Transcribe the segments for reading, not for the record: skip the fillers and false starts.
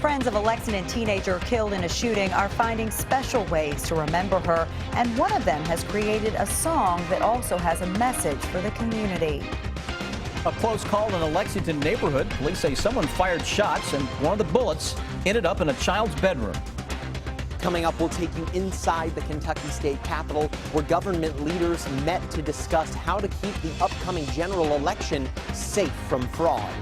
Friends of a Lexington teenager killed in a shooting are finding special ways to remember her, and one of them has created a song that also has a message for the community. A close call in a Lexington neighborhood. Police say someone fired shots and one of the bullets ended up in a child's bedroom. Coming up, we'll take you inside the Kentucky State Capitol, where government leaders met to discuss how to keep the upcoming general election safe from fraud.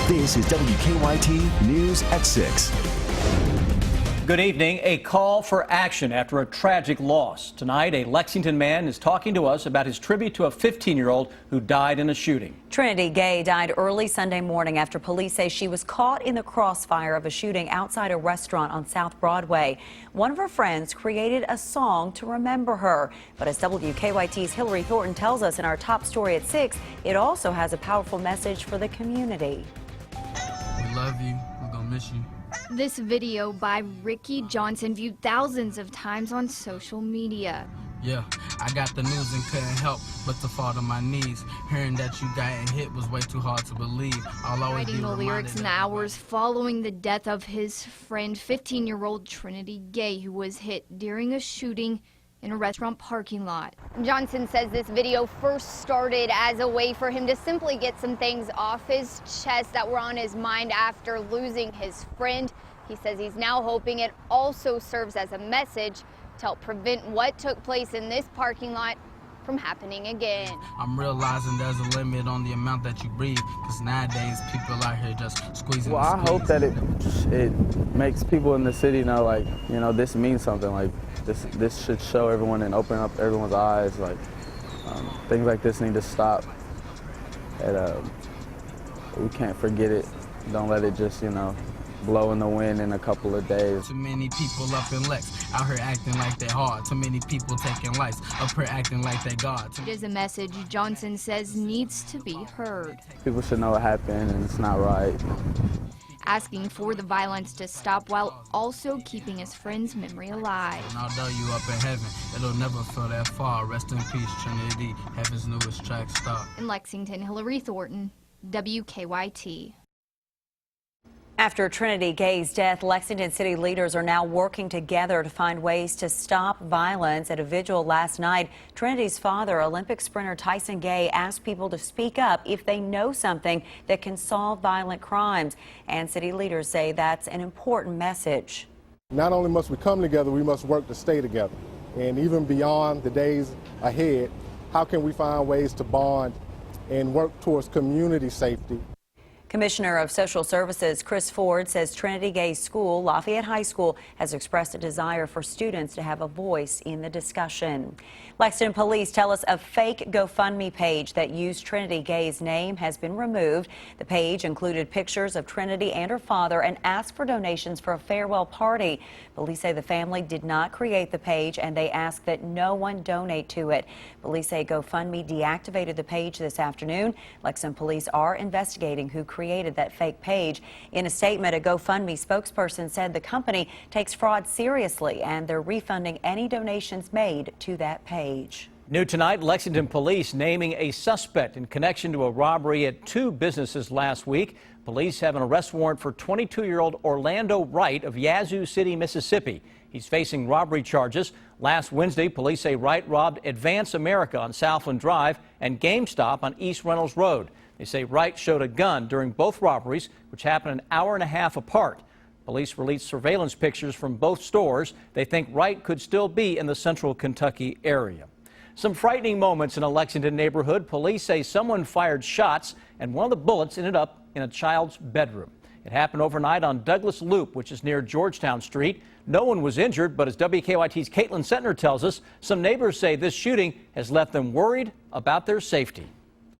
This is WKYT News at 6. Good evening. A call for action after a tragic loss. Tonight, a Lexington man is talking to us about his tribute to a 15-year-old who died in a shooting. Trinity Gay died early Sunday morning after police say she was caught in the crossfire of a shooting outside a restaurant on South Broadway. One of her friends created a song to remember her. But as WKYT's Hillary Thornton tells us in our top story at 6, it also has a powerful message for the community. We love you. We're gonna miss you. This video by Ricky Johnson viewed thousands of times on social media. Yeah, I got the news and couldn't help but to fall to my knees. Hearing that you got hit was way too hard to believe. I'll always Writing the lyrics in the hours following the death of his friend, 15-year-old Trinity Gay, who was hit during a shooting in a restaurant parking lot. Johnson says this video first started as a way for him to simply get some things off his chest that were on his mind after losing his friend. He says he's now hoping it also serves as a message to help prevent what took place in this parking lot from happening again. I'm realizing there's a limit on the amount that you breathe, because nowadays people out here just squeezing. Well, I hope that it makes people in the city know, like, you know, this means something. Like this should show everyone and open up everyone's eyes. Like things like this need to stop. And we can't forget it. Don't let it just, you know, blow in the wind in a couple of days. Too many people up in Lex out here acting like they hard. Too many people taking lives up here acting like they God. It is a message Johnson says needs to be heard. People should know what happened and it's not right. Asking for the violence to stop while also keeping his friend's memory alive. And although you up in heaven, it'll never feel that far. Rest in peace, Trinity, heaven's newest track star. In Lexington, Hillary Thornton, WKYT. After Trinity Gay's death, Lexington city leaders are now working together to find ways to stop violence. At a vigil last night, Trinity's father, Olympic sprinter Tyson Gay, asked people to speak up if they know something that can solve violent crimes. And city leaders say that's an important message. Not only must we come together, we must work to stay together. And even beyond the days ahead, how can we find ways to bond and work towards community safety? Commissioner of Social Services Chris Ford says Trinity Gay's school, Lafayette High School, has expressed a desire for students to have a voice in the discussion. Lexington police tell us a fake GoFundMe page that used Trinity Gay's name has been removed. The page included pictures of Trinity and her father and asked for donations for a farewell party. Police say the family did not create the page and they ask that no one donate to it. Police say GoFundMe deactivated the page this afternoon. Lexington police are investigating who created that fake page. In a statement, a GoFundMe spokesperson said the company takes fraud seriously and they're refunding any donations made to that page. New tonight, Lexington police naming a suspect in connection to a robbery at 2 businesses last week. Police have an arrest warrant for 22-year-old Orlando Wright of Yazoo City, Mississippi. He's facing robbery charges. Last Wednesday, police say Wright robbed Advance America on Southland Drive and GameStop on East Reynolds Road. They say Wright showed a gun during both robberies, which happened an hour and a half apart. Police released surveillance pictures from both stores. They think Wright could still be in the central Kentucky area. Some frightening moments in a Lexington neighborhood. Police say someone fired shots and one of the bullets ended up in a child's bedroom. It happened overnight on Douglas Loop, which is near Georgetown Street. No one was injured, but as WKYT's Caitlin Sentner tells us, some neighbors say this shooting has left them worried about their safety.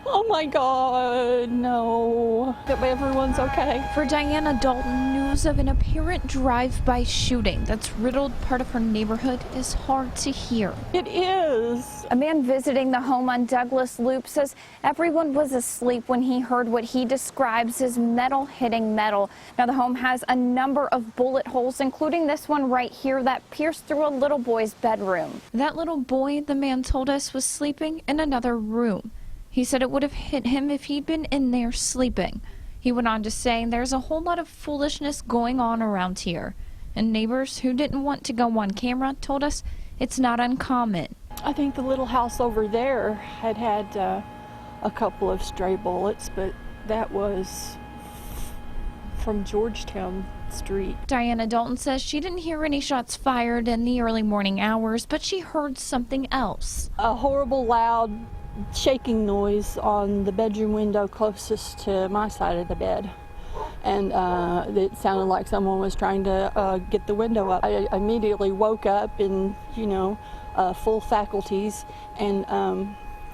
Oh my God, no. That way everyone's okay. For Diana Dalton, news of an apparent drive-by shooting that's riddled part of her neighborhood is hard to hear. It is. A man visiting the home on Douglas Loop says everyone was asleep when he heard what he describes as metal hitting metal. Now the home has a number of bullet holes, including this one right here that pierced through a little boy's bedroom. That little boy, the man told us, was sleeping in another room. He said it would have hit him if he'd been in there sleeping. He went on to say there's a whole lot of foolishness going on around here, and neighbors who didn't want to go on camera told us it's not uncommon. I think the little house over there had a couple of stray bullets, but that was from Georgetown Street. Diana Dalton says she didn't hear any shots fired in the early morning hours, but she heard something else. A horrible loud shaking noise on the bedroom window closest to my side of the bed. And it sounded like someone was trying to get the window up. I immediately woke up in, full faculties, and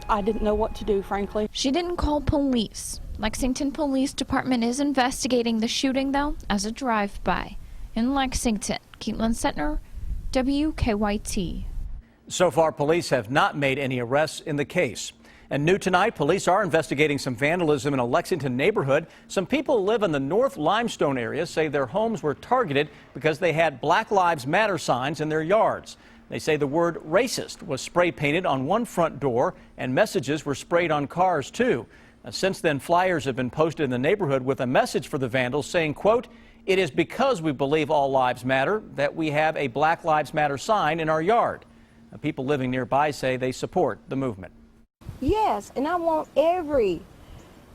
I didn't know what to do, frankly. She didn't call police. Lexington Police Department is investigating the shooting, though, as a drive-by. In Lexington, Caitlin Setner, WKYT. So far, police have not made any arrests in the case. And new tonight, police are investigating some vandalism in a Lexington neighborhood. Some people who live in the North Limestone area say their homes were targeted because they had Black Lives Matter signs in their yards. They say the word racist was spray painted on one front door and messages were sprayed on cars too. Since then, flyers have been posted in the neighborhood with a message for the vandals saying, quote, "It is because we believe all lives matter that we have a Black Lives Matter sign in our yard." People living nearby say they support the movement. Yes, and I want every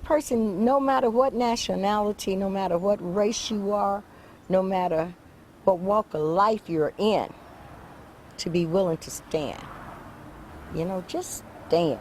person, no matter what nationality, no matter what race you are, no matter what walk of life you're in, to be willing to stand. Just stand.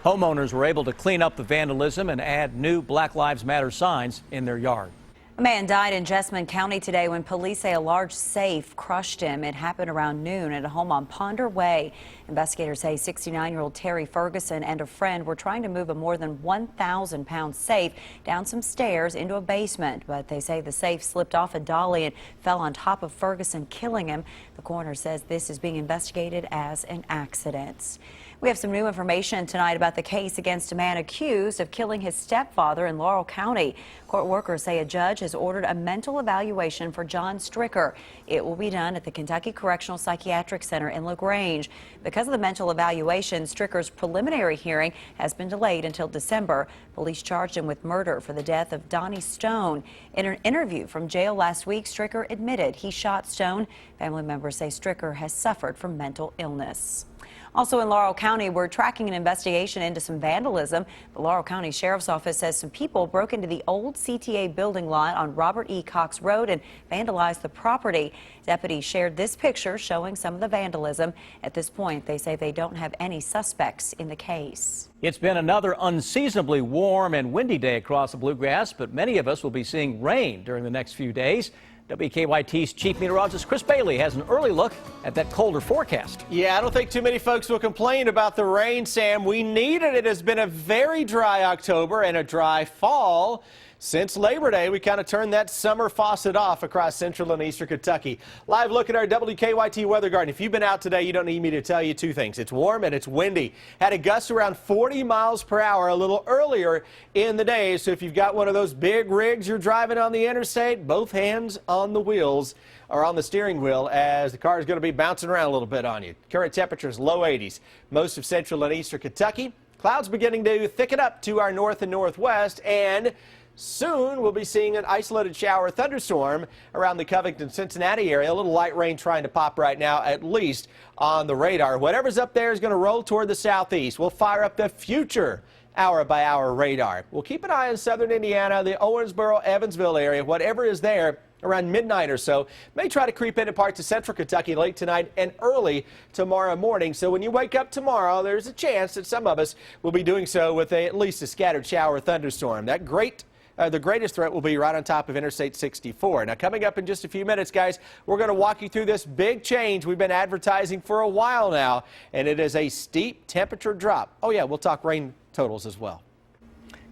Homeowners were able to clean up the vandalism and add new Black Lives Matter signs in their yard. A man died in Jessamine County today when police say a large safe crushed him. It happened around noon at a home on Ponder Way. Investigators say 69-year-old Terry Ferguson and a friend were trying to move a more than 1,000-pound safe down some stairs into a basement. But they say the safe slipped off a dolly and fell on top of Ferguson, killing him. The coroner says this is being investigated as an accident. We have some new information tonight about the case against a man accused of killing his stepfather in Laurel County. Court workers say a judge has ordered a mental evaluation for John Stricker. It will be done at the Kentucky Correctional Psychiatric Center in LaGrange. Because of the mental evaluation, Stricker's preliminary hearing has been delayed until December. Police charged him with murder for the death of Donnie Stone. In an interview from jail last week, Stricker admitted he shot Stone. Family members say Stricker has suffered from mental illness. Also in Laurel County, we're tracking an investigation into some vandalism. The Laurel County Sheriff's Office says some people broke into the old CTA building lot on Robert E. Cox Road and vandalized the property. Deputies shared this picture showing some of the vandalism. At this point, they say they don't have any suspects in the case. It's been another unseasonably warm and windy day across the Bluegrass, but many of us will be seeing rain during the next few days. WKYT's chief meteorologist Chris Bailey has an early look at that colder forecast. Yeah, I don't think too many folks will complain about the rain, Sam. We need it. It has been a very dry October and a dry fall. Since Labor Day, we kind of turned that summer faucet off across central and eastern Kentucky. Live look at our WKYT weather garden. If you've been out today, you don't need me to tell you two things. It's warm and it's windy. Had a gust around 40 miles per hour a little earlier in the day. So if you've got one of those big rigs you're driving on the interstate, both hands on the wheels or on the steering wheel, as the car is going to be bouncing around a little bit on you. Current temperatures low 80s. Most of central and eastern Kentucky. Clouds beginning to thicken up to our north and northwest, and soon we'll be seeing an isolated shower thunderstorm around the Covington-Cincinnati area. A little light rain trying to pop right now, at least on the radar. Whatever's up there is going to roll toward the southeast. We'll fire up the future hour-by-hour radar. We'll keep an eye on southern Indiana, the Owensboro, Evansville area. Whatever is there around midnight or so may try to creep into parts of central Kentucky late tonight and early tomorrow morning. So when you wake up tomorrow, there's a chance that some of us will be doing so with at least a scattered shower thunderstorm. The greatest threat will be right on top of Interstate 64. Now, coming up in just a few minutes, guys, we're going to walk you through this big change we've been advertising for a while now, and it is a steep temperature drop. Oh, yeah, we'll talk rain totals as well.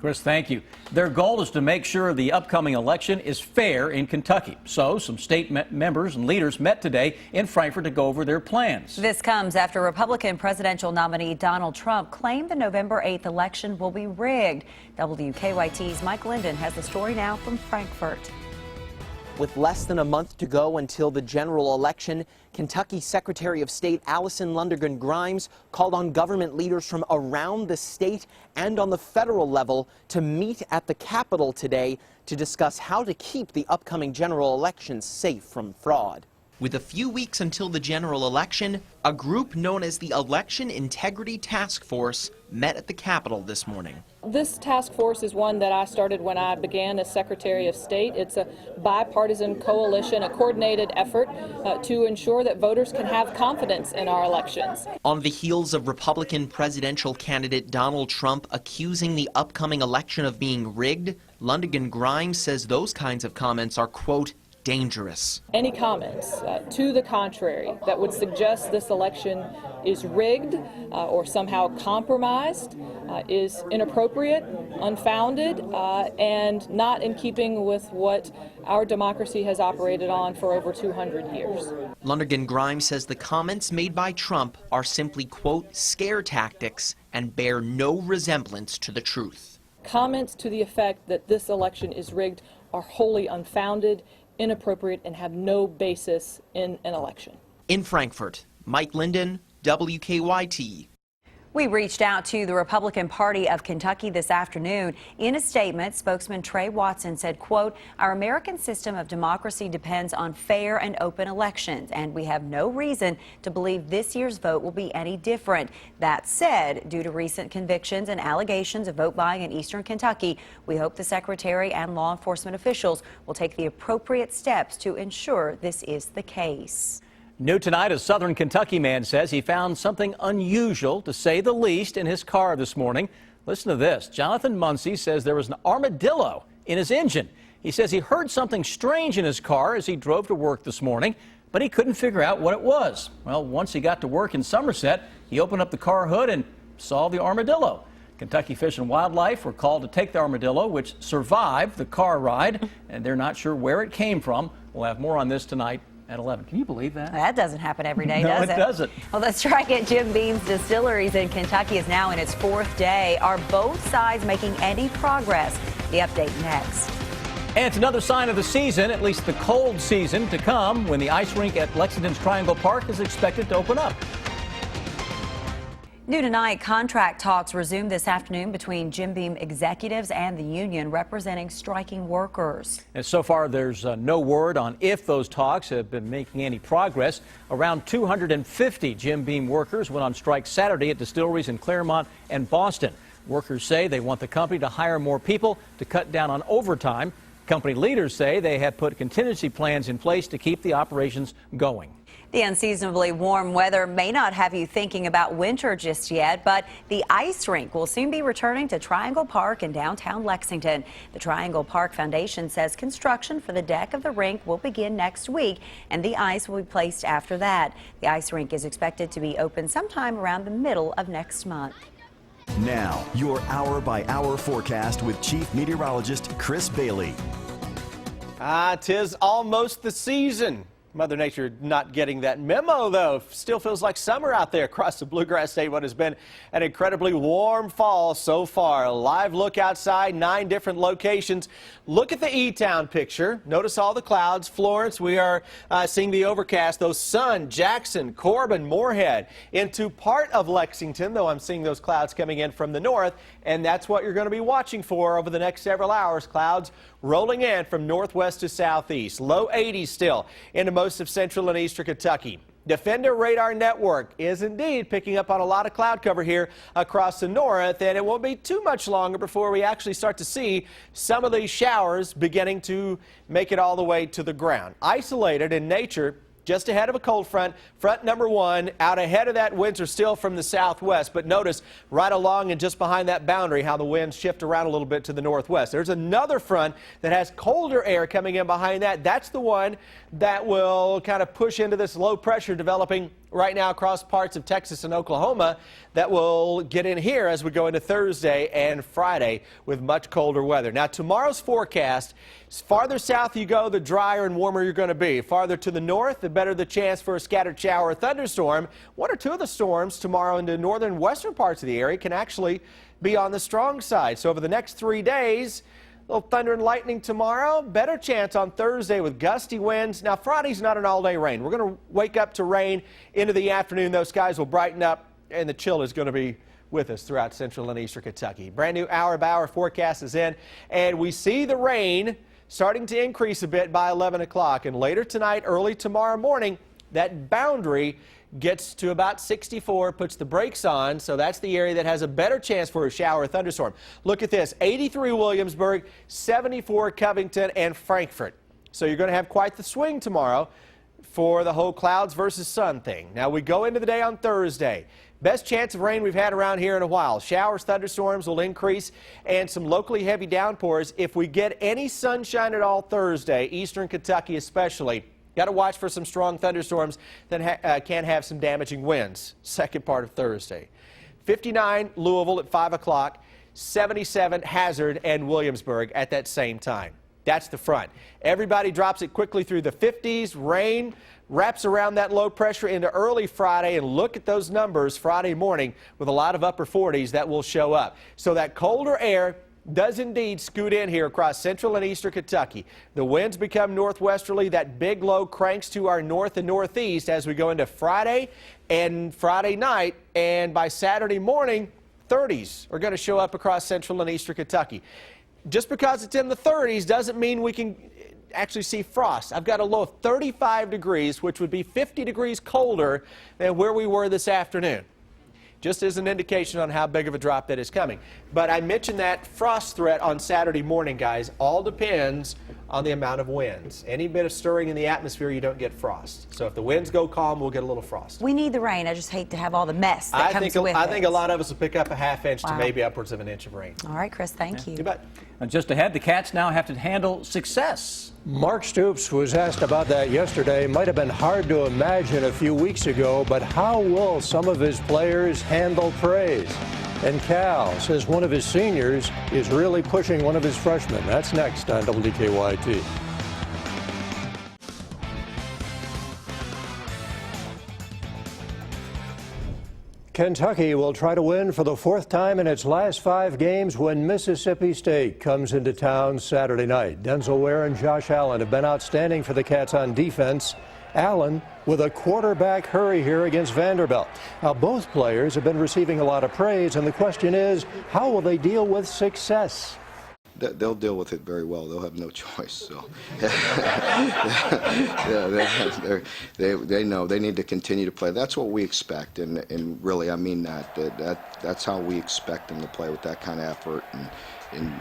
Chris, thank you. Their goal is to make sure the upcoming election is fair in Kentucky. So some state members and leaders met today in Frankfort to go over their plans. This comes after Republican presidential nominee Donald Trump claimed the November 8th election will be rigged. WKYT's Mike Linden has the story now from Frankfort. With less than a month to go until the general election, Kentucky Secretary of State Allison Lundergan Grimes called on government leaders from around the state and on the federal level to meet at the Capitol today to discuss how to keep the upcoming general election safe from fraud. With a few weeks until the general election, a group known as the Election Integrity Task Force met at the Capitol this morning. This task force is one that I started when I began as Secretary of State. It's a bipartisan coalition, a coordinated effort to ensure that voters can have confidence in our elections. On the heels of Republican presidential candidate Donald Trump accusing the upcoming election of being rigged, Lundergan Grimes says those kinds of comments are, quote, dangerous. Any comments to the contrary that would suggest this election is rigged or somehow compromised is inappropriate, unfounded, and not in keeping with what our democracy has operated on for over 200 years. Lundergan Grimes says the comments made by Trump are simply, quote, scare tactics and bear no resemblance to the truth. Comments to the effect that this election is rigged are wholly unfounded, inappropriate, and have no basis in an election. In Frankfort, Mike Linden, WKYT. We reached out to the Republican Party of Kentucky this afternoon. In a statement, spokesman Trey Watson said, quote, our American system of democracy depends on fair and open elections, and we have no reason to believe this year's vote will be any different. That said, due to recent convictions and allegations of vote buying in eastern Kentucky, we hope the Secretary and law enforcement officials will take the appropriate steps to ensure this is the case. New tonight, a southern Kentucky man says he found something unusual, to say the least, in his car this morning. Listen to this. Jonathan Muncie says there was an armadillo in his engine. He says he heard something strange in his car as he drove to work this morning, but he couldn't figure out what it was. Well, once he got to work in Somerset, he opened up the car hood and saw the armadillo. Kentucky Fish and Wildlife were called to take the armadillo, which survived the car ride, and they're not sure where it came from. We'll have more on this tonight at 11. Can you believe that? That doesn't happen every day, No, does it? it doesn't. Well, the strike at Jim Beam's distilleries in Kentucky is now in its 4th day. Are both sides making any progress? The update next. And it's another sign of the season, at least the cold season, to come when the ice rink at Lexington's Triangle Park is expected to open up. New tonight, contract talks resumed this afternoon between Jim Beam executives and the union representing striking workers. And so far, there's no word on if those talks have been making any progress. Around 250 Jim Beam workers went on strike Saturday at distilleries in Claremont and Boston. Workers say they want the company to hire more people to cut down on overtime. Company leaders say they have put contingency plans in place to keep the operations going. The unseasonably warm weather may not have you thinking about winter just yet, but the ice rink will soon be returning to Triangle Park in downtown Lexington. The Triangle Park Foundation says construction for the deck of the rink will begin next week, and the ice will be placed after that. The ice rink is expected to be open sometime around the middle of next month. Now, your hour-by-hour forecast with Chief Meteorologist Chris Bailey. 'Tis almost the season. Mother Nature not getting that memo, though. Still feels like summer out there across the Bluegrass State. What has been an incredibly warm fall so far. A live look outside, 9 different locations. Look at the E-Town picture. Notice all the clouds. Florence, we are seeing the overcast. Those sun, Jackson, Corbin, Moorhead. Into part of Lexington, though I'm seeing those clouds coming in from the north. And that's what you're going to be watching for over the next several hours. Clouds rolling in from northwest to southeast. Low 80s still into most of central and eastern Kentucky. Defender Radar Network is indeed picking up on a lot of cloud cover here across the north, and it won't be too much longer before we actually start to see some of these showers beginning to make it all the way to the ground. Isolated in nature, just ahead of a cold front, front number 1, out ahead of that winds are still from the southwest. But notice right along and just behind that boundary how the winds shift around a little bit to the northwest. There's another front that has colder air coming in behind that. That's the one that will kind of push into this low pressure developing right now across parts of Texas and Oklahoma that will get in here as we go into Thursday and Friday with much colder weather. Now, tomorrow's forecast, farther south you go, the drier and warmer you're going to be. Farther to the north, the better the chance for a scattered shower or thunderstorm. 1 or 2 of the storms tomorrow into northern western parts of the area can actually be on the strong side. So over the next 3 days, little thunder and lightning tomorrow. Better chance on Thursday with gusty winds. Now, Friday's not an all-day rain. We're going to wake up to rain into the afternoon. Those skies will brighten up, and the chill is going to be with us throughout central and eastern Kentucky. Brand new hour-by-hour forecast is in, and we see the rain starting to increase a bit by 11 o'clock. And later tonight, early tomorrow morning, that boundary gets to about 64, puts the brakes on, so that's the area that has a better chance for a shower or thunderstorm. Look at this, 83 Williamsburg, 74 Covington, and Frankfort. So you're going to have quite the swing tomorrow for the whole clouds versus sun thing. Now we go into the day on Thursday. Best chance of rain we've had around here in a while. Showers, thunderstorms will increase, and some locally heavy downpours. If we get any sunshine at all Thursday, eastern Kentucky especially, got to watch for some strong thunderstorms that can have some damaging winds. Second part of Thursday. 59 Louisville at 5 o'clock, 77 Hazard and Williamsburg at that same time. That's the front. Everybody drops it quickly through the 50s. Rain wraps around that low pressure into early Friday, and look at those numbers Friday morning with a lot of upper 40s that will show up. So that colder air does indeed scoot in here across central and eastern Kentucky. The winds become northwesterly. That big low cranks to our north and northeast as we go into Friday and Friday night. And by Saturday morning, 30s are going to show up across central and eastern Kentucky. Just because it's in the 30s doesn't mean we can actually see frost. I've got a low of 35 degrees, which would be 50 degrees colder than where we were this afternoon. Just as an indication on how big of a drop that is coming. But I mentioned that frost threat on Saturday morning, guys. All depends on the amount of winds. Any bit of stirring in the atmosphere, you don't get frost. So if the winds go calm, we'll get a little frost. We need the rain. I just hate to have all the mess that comes with it. I think a lot of us will pick up a ½ inch to maybe upwards of an inch of rain. All right, Chris, thank you. You bet. And just ahead, the Cats now have to handle success. Mark Stoops was asked about that yesterday. Might have been hard to imagine a few weeks ago, but how will some of his players handle praise? And Cal says one of his seniors is really pushing one of his freshmen. That's next on WKYT. Kentucky will try to win for the fourth time in its last 5 games when Mississippi State comes into town Saturday night. Denzel Ware and Josh Allen have been outstanding for the Cats on defense. Allen with a quarterback hurry here against Vanderbilt. Now, both players have been receiving a lot of praise, and the question is, how will they deal with success? They'll deal with it very well. They'll have no choice. So, they know they need to continue to play. That's what we expect, and really, I mean that's how we expect them to play with that kind of effort and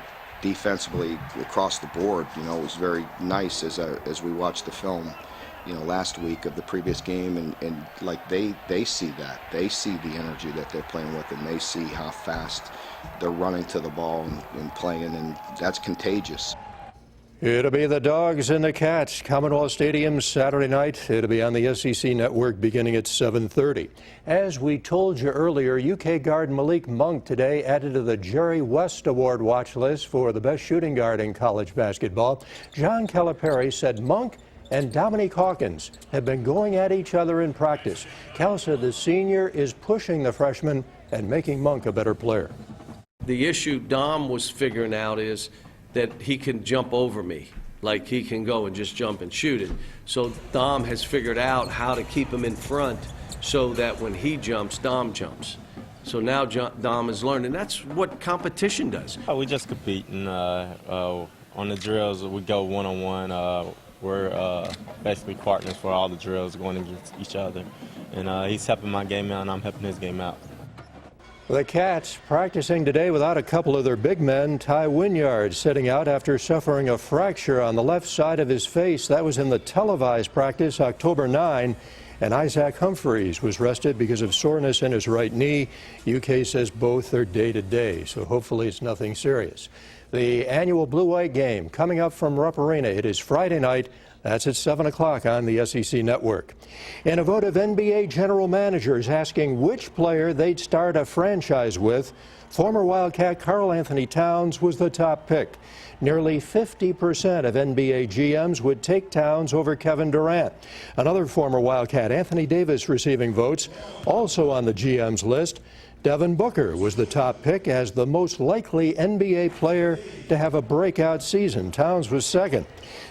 defensively across the board. You know, it was very nice as we watched the film, you know, last week of the previous game, and like they see that. They see the energy that they're playing with, and they see how fast they're running to the ball and playing, and that's contagious. It'll be the Dogs and the Cats, Commonwealth Stadium Saturday night. It'll be on the SEC Network beginning at 7:30. As we told you earlier, UK guard Malik Monk today added to the Jerry West Award watch list for the best shooting guard in college basketball. John Calipari said Monk and Dominique Hawkins have been going at each other in practice. Cal said the senior is pushing the freshman and making Monk a better player. The issue Dom was figuring out is that he can jump over me. Like he can go and just jump and shoot it. So Dom has figured out how to keep him in front so that when he jumps, Dom jumps. So now Dom has learned, and that's what competition does. We just compete, and on the drills, we go one-on-one. We're basically partners for all the drills going against each other. And he's helping my game out, and I'm helping his game out. The Cats practicing today without a couple of their big men. Ty Wynyard sitting out after suffering a fracture on the left side of his face. That was in the televised practice October 9. And Isaac Humphreys was rested because of soreness in his right knee. UK says both are day-to-day, so hopefully it's nothing serious. The annual Blue-White game coming up from Rupp Arena. It is Friday night. That's at 7 o'clock on the SEC Network. And a vote of NBA general managers asking which player they'd start a franchise with. Former Wildcat Karl Anthony Towns was the top pick. Nearly 50% of NBA GMs would take Towns over Kevin Durant. Another former Wildcat, Anthony Davis, receiving votes. Also on the GM's list, Devin Booker was the top pick as the most likely NBA player to have a breakout season. Towns was second.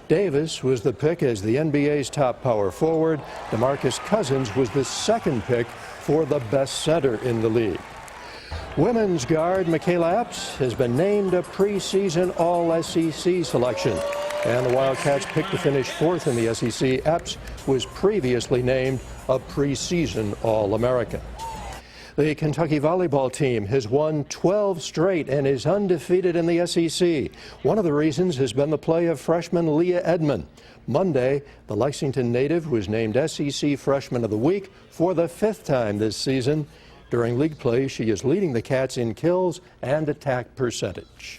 Davis was the pick as the NBA's top power forward. DeMarcus Cousins was the second pick for the best center in the league. Women's guard Michaela Epps has been named a preseason All-SEC selection. And the Wildcats picked to finish fourth in the SEC. Epps was previously named a preseason All-American. The Kentucky volleyball team has won 12 straight and is undefeated in the SEC. One of the reasons has been the play of freshman Leah Edmond. Monday, the Lexington native was named SEC Freshman of the Week for the 5th time this season. During league play, she is leading the Cats in kills and attack percentage.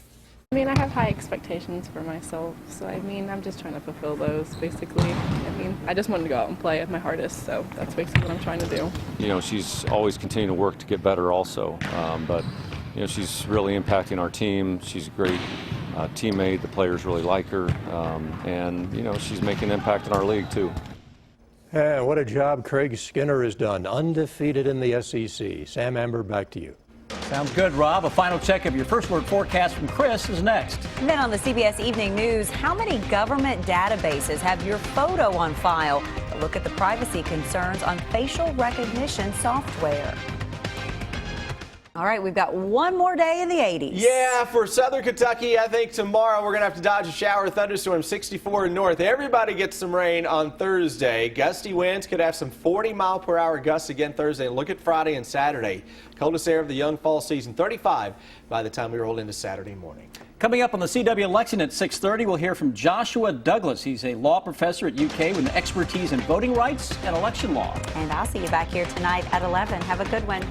I mean, I have high expectations for myself, so I mean, I'm just trying to fulfill those, basically. I mean, I just wanted to go out and play at my hardest, so that's basically what I'm trying to do. You know, she's always continuing to work to get better also, but, you know, she's really impacting our team. She's a great teammate. The players really like her, and, you know, she's making an impact in our league, too. And what a job Craig Skinner has done, undefeated in the SEC. Sam Amber, back to you. Sounds good, Rob. A final check of your first word forecast from Chris is next. And then on the CBS Evening News, how many government databases have your photo on file? A look at the privacy concerns on facial recognition software. All right, we've got one more day in the 80s. Yeah, for Southern Kentucky, I think tomorrow we're going to have to dodge a shower thunderstorm, 64 north. Everybody gets some rain on Thursday. Gusty winds could have some 40-mile-per-hour gusts again Thursday. Look at Friday and Saturday. Coldest air of the young fall season, 35 by the time we roll into Saturday morning. Coming up on the CW Lexington at 6:30, we'll hear from Joshua Douglas. He's a law professor at UK with an expertise in voting rights and election law. And I'll see you back here tonight at 11. Have a good one.